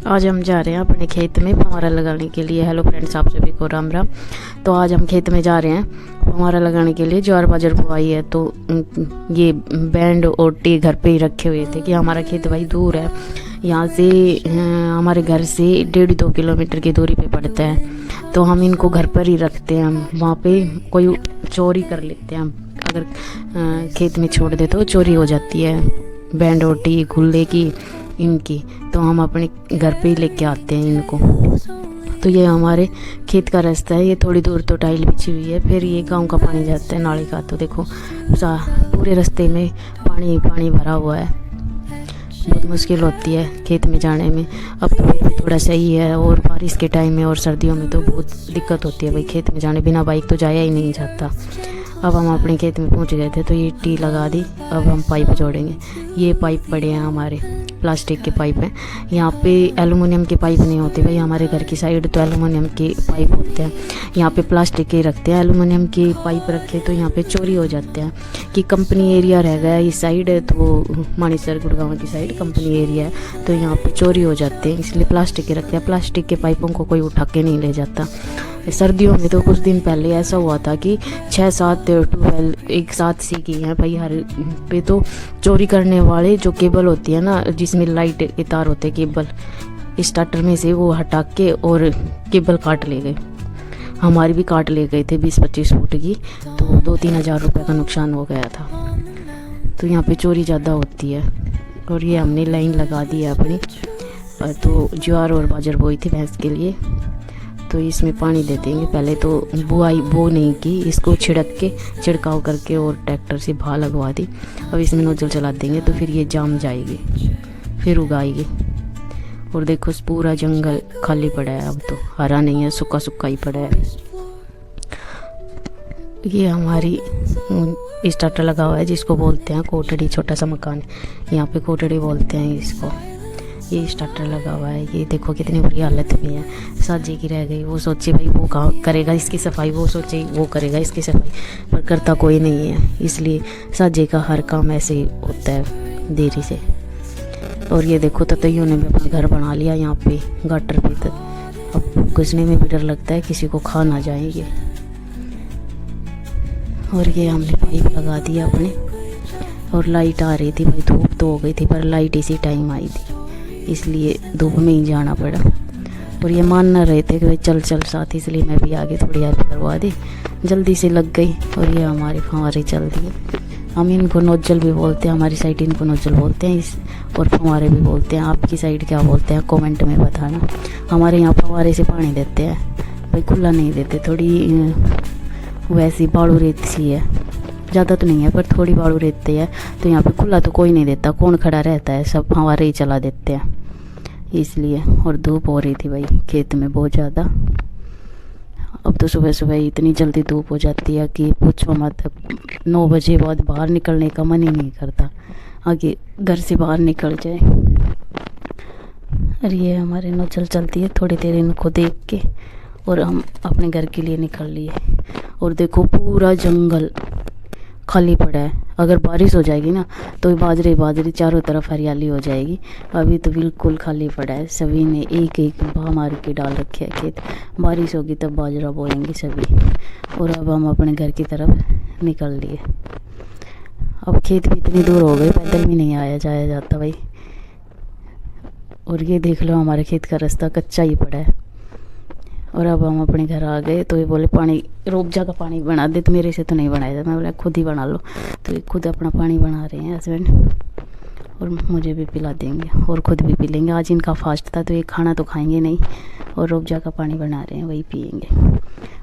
आज हम जा रहे हैं अपने खेत में फव्वारा लगाने के लिए। हेलो फ्रेंड्स, आप सभी को राम राम। तो आज हम खेत में जा रहे हैं फव्वारा लगाने के लिए। ज्वार बाजर बुआई है, तो ये बैंड और टी घर पे ही रखे हुए थे कि हमारा खेत भाई दूर है यहाँ से, हमारे घर से 1.5-2 किलोमीटर की दूरी पे पड़ता है। तो हम इनको घर पर ही रखते हैं, वहाँ पे कोई चोरी कर लेते हैं। अगर खेत में छोड़ दे तो चोरी हो जाती है बैंड और टी खुले की इनकी, तो हम अपने घर पे ही लेके आते हैं इनको। तो ये हमारे खेत का रास्ता है, ये थोड़ी दूर तो टाइल बिछी हुई है, फिर ये गांव का पानी जाता है नाले का। तो देखो पूरे रास्ते में पानी पानी भरा हुआ है, बहुत मुश्किल होती है खेत में जाने में। अब तो फिर भी थोड़ा सही है, और बारिश के टाइम में और सर्दियों में तो बहुत दिक्कत होती है भाई खेत में जाने, बिना बाइक तो जाया ही नहीं जाता। अब हम अपने खेत में पहुंच गए थे, तो ये टी लगा दी। अब हम पाइप जोड़ेंगे। ये पाइप पड़े हैं हमारे, प्लास्टिक के पाइप हैं। यहाँ पे एलुमिनियम के पाइप नहीं होते भाई, हमारे घर की साइड तो एलुमिनियम के पाइप होते हैं, यहाँ पे प्लास्टिक के रखते हैं। एलुमिनियम के पाइप रखे तो यहाँ पे चोरी हो जाते हैं कि कंपनी एरिया रह गया इस साइड, तो मानेसर गुड़गांव की साइड कंपनी एरिया है, तो यहाँ पे चोरी हो जाते हैं, इसलिए प्लास्टिक के रखते हैं। प्लास्टिक के पाइपों को कोई उठा के नहीं ले जाता। सर्दियों में तो कुछ दिन पहले ऐसा हुआ था कि 6-7 ट्यूबवेल एक साथ सी की हैं भाई हर पे। तो चोरी करने वाले जो केबल होती है ना, जिसमें लाइट के तार होते हैं, केबल स्टार्टर में से वो हटा के और केबल काट ले गए। हमारी भी काट ले गए थे 20-25 फुट की, तो 2-3 हज़ार रुपये का नुकसान हो गया था। तो यहाँ पे चोरी ज़्यादा होती है। और ये हमने लाइन लगा दी है अपनी, तो ज्वार और बाजर बोई थी भैंस के लिए, तो इसमें पानी दे देंगे। पहले तो बो नहीं की, इसको छिड़काव करके और ट्रैक्टर से भा लगवा दी। अब इसमें नोजल चला देंगे तो फिर ये जाम जाएगी, फिर उगाएगी। और देखो पूरा जंगल खाली पड़ा है, अब तो हरा नहीं है, सूखा सूखा ही पड़ा है। ये हमारी स्टार्टर लगा हुआ है, जिसको बोलते हैं कोठड़ी, छोटा सा मकान, यहाँ पे कोठड़ी बोलते हैं इसको। ये स्टार्टर लगा हुआ है, ये देखो कितनी बुरी हालत में है। साजी की रह गई, वो सोचे भाई वो काम करेगा इसकी सफाई, वो सोचे वो करेगा इसकी सफाई, पर करता कोई नहीं है। इसलिए साजे का हर काम ऐसे ही होता है देरी से। और ये देखो ततैयों ने भी अपना घर बना लिया यहाँ पे गाटर पे, तक अब घुसने में भी डर लगता है किसी को खा ना जाएंगे। और ये हमने पाइप लगा दिया अपने, और लाइट आ रही थी भाई, धूप तो हो गई थी पर लाइट इसी टाइम आई थी, इसलिए धूप में ही जाना पड़ा। और ये मान ना रहे थे कि भाई चल चल साथ, इसलिए मैं भी आगे थोड़ी हेल्प करवा दी, जल्दी से लग गई। और ये हमारी फव्वारे चल दिए। हम इनको नोजल भी बोलते हैं, हमारी साइड इनको नोजल बोलते हैं और फव्वारे भी बोलते हैं। आपकी साइड क्या बोलते हैं कमेंट में बताना। हमारे यहाँ फव्वारे से पानी देते हैं भाई, खुला नहीं देते। थोड़ी वैसी बालू रेत सी है, ज़्यादा तो नहीं है पर थोड़ी बालू रेत है, तो यहाँ पे खुला तो कोई नहीं देता, कौन खड़ा रहता है, सब फव्वारे ही चला देते हैं इसलिए। और धूप हो रही थी भाई खेत में बहुत ज़्यादा। अब तो सुबह सुबह इतनी जल्दी धूप हो जाती है कि पूछो मत। 9 बजे बाद बाहर निकलने का मन ही नहीं करता, आगे घर से बाहर निकल जाए। और ये हमारे नोजल चलती है, थोड़ी देर इनको देख के और हम अपने घर के लिए निकल लिए। और देखो पूरा जंगल खाली पड़ा है। अगर बारिश हो जाएगी ना तो बाजरे चारों तरफ हरियाली हो जाएगी। अभी तो बिल्कुल खाली पड़ा है, सभी ने एक एक बहा मार के डाल रखे है खेत। बारिश होगी तब बाजरा बोएंगे सभी। और अब हम अपने घर की तरफ निकल लिए। अब खेत भी इतनी दूर हो गए, पैदल भी नहीं आया जाया जाता भाई। और ये देख लो हमारे खेत का रास्ता कच्चा ही पड़ा है। और अब हम अपने घर आ गए, तो ये बोले पानी रूपजा का पानी बना दे, तो मेरे से तो नहीं बनाया जाता। मैं बोला खुद ही बना लो, तो ये खुद अपना पानी बना रहे हैं हस्बैंड, और मुझे भी पिला देंगे और खुद भी पी लेंगे। आज इनका फास्ट था तो ये खाना तो खाएंगे नहीं, और रूपजा का पानी बना रहे हैं वही पियेंगे।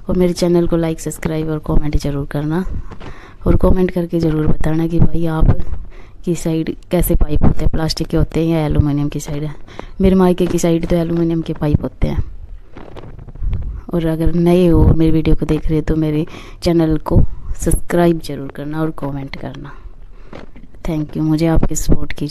और मेरे चैनल को लाइक सब्सक्राइब और कॉमेंट ज़रूर करना, और कॉमेंट करके ज़रूर बताना कि भाई आप की साइड कैसे पाइप होते हैं, प्लास्टिक के होते हैं या एलुमिनियम की साइड है। मेरे मायके की साइड तो एलुमिनियम के पाइप होते हैं। और अगर नए हो मेरी वीडियो को देख रहे हो तो मेरे चैनल को सब्सक्राइब ज़रूर करना और कमेंट करना। थैंक यू, मुझे आपकी सपोर्ट की।